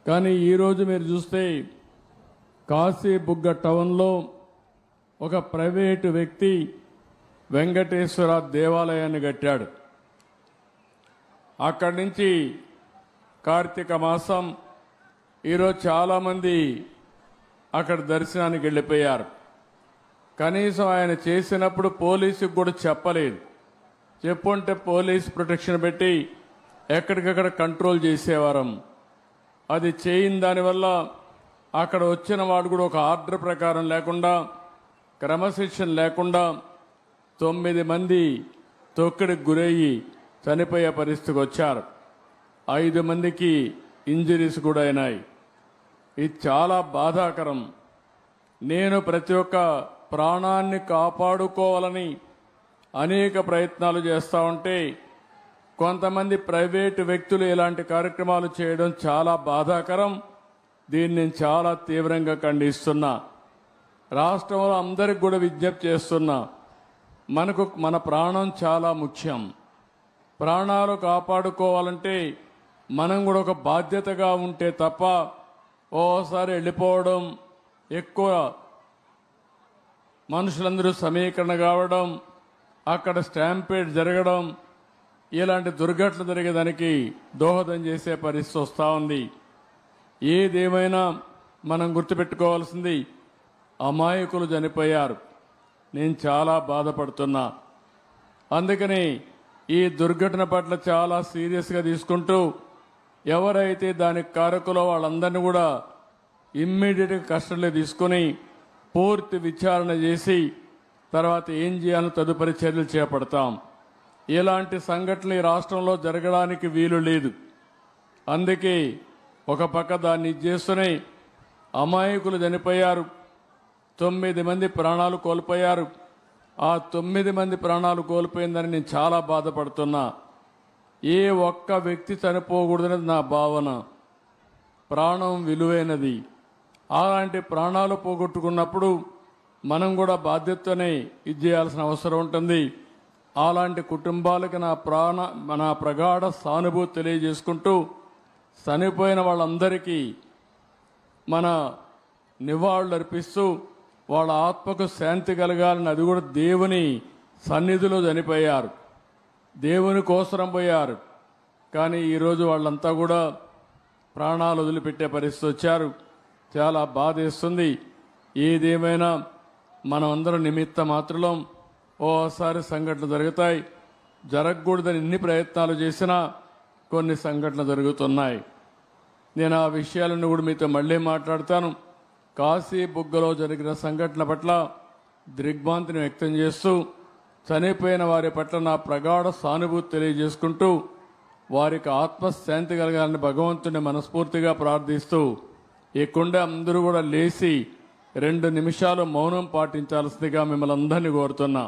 కానీ ఈరోజు మీరు చూస్తే కాశీబుగ్గ టౌన్లో ఒక ప్రైవేటు వ్యక్తి వెంకటేశ్వర దేవాలయాన్ని కట్టాడు. అక్కడి నుంచి కార్తీక మాసం ఈరోజు చాలామంది అక్కడ దర్శనానికి వెళ్ళిపోయారు. కనీసం ఆయన చేసినప్పుడు పోలీసుకు కూడా చెప్పలేదు. చెప్పుంటే పోలీస్ ప్రొటెక్షన్ పెట్టి ఎక్కడికక్కడ కంట్రోల్ చేసేవారం. అది చేయని దానివల్ల అక్కడ వచ్చిన వాడు కూడా ఒక ఆర్డర్ ప్రకారం లేకుండా, క్రమశిక్షణ లేకుండా 9 మంది తొక్కిడికి గురయ్యి చనిపోయే పరిస్థితికి వచ్చారు. 5 మందికి ఇంజరీస్ కూడా అయినాయి. ఇది చాలా బాధాకరం. నేను ప్రతి ఒక్క ప్రాణాన్ని కాపాడుకోవాలని అనేక ప్రయత్నాలు చేస్తూ ఉంటే కొంతమంది ప్రైవేటు వ్యక్తులు ఇలాంటి కార్యక్రమాలు చేయడం చాలా బాధాకరం. దీన్ని నేను చాలా తీవ్రంగా ఖండిస్తున్నా. రాష్ట్రంలో అందరికి కూడా విజ్ఞప్తి చేస్తున్నా, మన ప్రాణం చాలా ముఖ్యం. ప్రాణాలు కాపాడుకోవాలంటే మనం కూడా ఒక బాధ్యతగా ఉంటే తప్ప ఓసారి వెళ్ళిపోవడం, ఎక్కువ మనుషులందరూ సమీకరణ కావడం, అక్కడ స్టాంపేడ్ జరగడం, ఇలాంటి దుర్ఘటనలు జరిగేదానికి దోహదం చేసే పరిస్థితి వస్తూ ఉంది. ఏదేమైనా మనం గుర్తుపెట్టుకోవాల్సింది, అమాయకులు చనిపోయారు. నేను చాలా బాధపడుతున్నా. అందుకని ఈ దుర్ఘటన పట్ల చాలా సీరియస్గా తీసుకుంటూ ఎవరైతే దానికి కారకులో వాళ్ళందరినీ కూడా ఇమ్మీడియట్గా కస్టడీలో తీసుకుని పూర్తి విచారణ చేసి తర్వాత ఏం చేయాలో తదుపరి చర్యలు చేపడతాం. ఇలాంటి సంఘటనలు ఈ రాష్ట్రంలో జరగడానికి వీలు లేదు. అందుకే ఒక పక్క దాన్ని చేస్తూనే అమాయకులు చనిపోయారు. 9 మంది ప్రాణాలు కోల్పోయారు. ఆ 9 మంది ప్రాణాలు కోల్పోయిందని నేను చాలా బాధపడుతున్నా. ఏ ఒక్క వ్యక్తి చనిపోకూడదనేది నా భావన. ప్రాణం విలువైనది. అలాంటి ప్రాణాలు పోగొట్టుకున్నప్పుడు మనం కూడా బాధ్యతనే ఇది చేయాల్సిన అవసరం ఉంటుంది. అలాంటి కుటుంబాలకు నా ప్రగాఢ సానుభూతి తెలియజేసుకుంటూ చనిపోయిన వాళ్ళందరికీ మన నివాళులు అర్పిస్తూ వాళ్ళ ఆత్మకు శాంతి కలగాలని, అది కూడా దేవుని సన్నిధిలో చనిపోయారు, దేవుని కోసరం పోయారు. కానీ ఈరోజు వాళ్ళంతా కూడా ప్రాణాలు వదిలిపెట్టే పరిస్థితి వచ్చారు. చాలా బాధేస్తుంది. ఏదేమైనా మనం అందరం నిమిత్త మాత్రం. ఓసారి సంఘటనలు జరుగుతాయి. జరగకూడదని ఎన్ని ప్రయత్నాలు చేసినా కొన్ని సంఘటనలు జరుగుతున్నాయి. నేను ఆ విషయాలను కూడా మీతో మళ్ళీ మాట్లాడతాను. కాశీబుగ్గలో జరిగిన సంఘటన పట్ల దిగ్భ్రాంతిని వ్యక్తం చేస్తూ చనిపోయిన వారి పట్ల నా ప్రగాఢ సానుభూతి తెలియజేసుకుంటూ వారికి ఆత్మశాంతి కలగాలని భగవంతుని మనస్ఫూర్తిగా ప్రార్థిస్తూ ఇక్కడే అందరూ కూడా లేచి 2 నిమిషాలు మౌనం పాటించాల్సిందిగా మిమ్మల్ని అందరినీ కోరుతున్నా.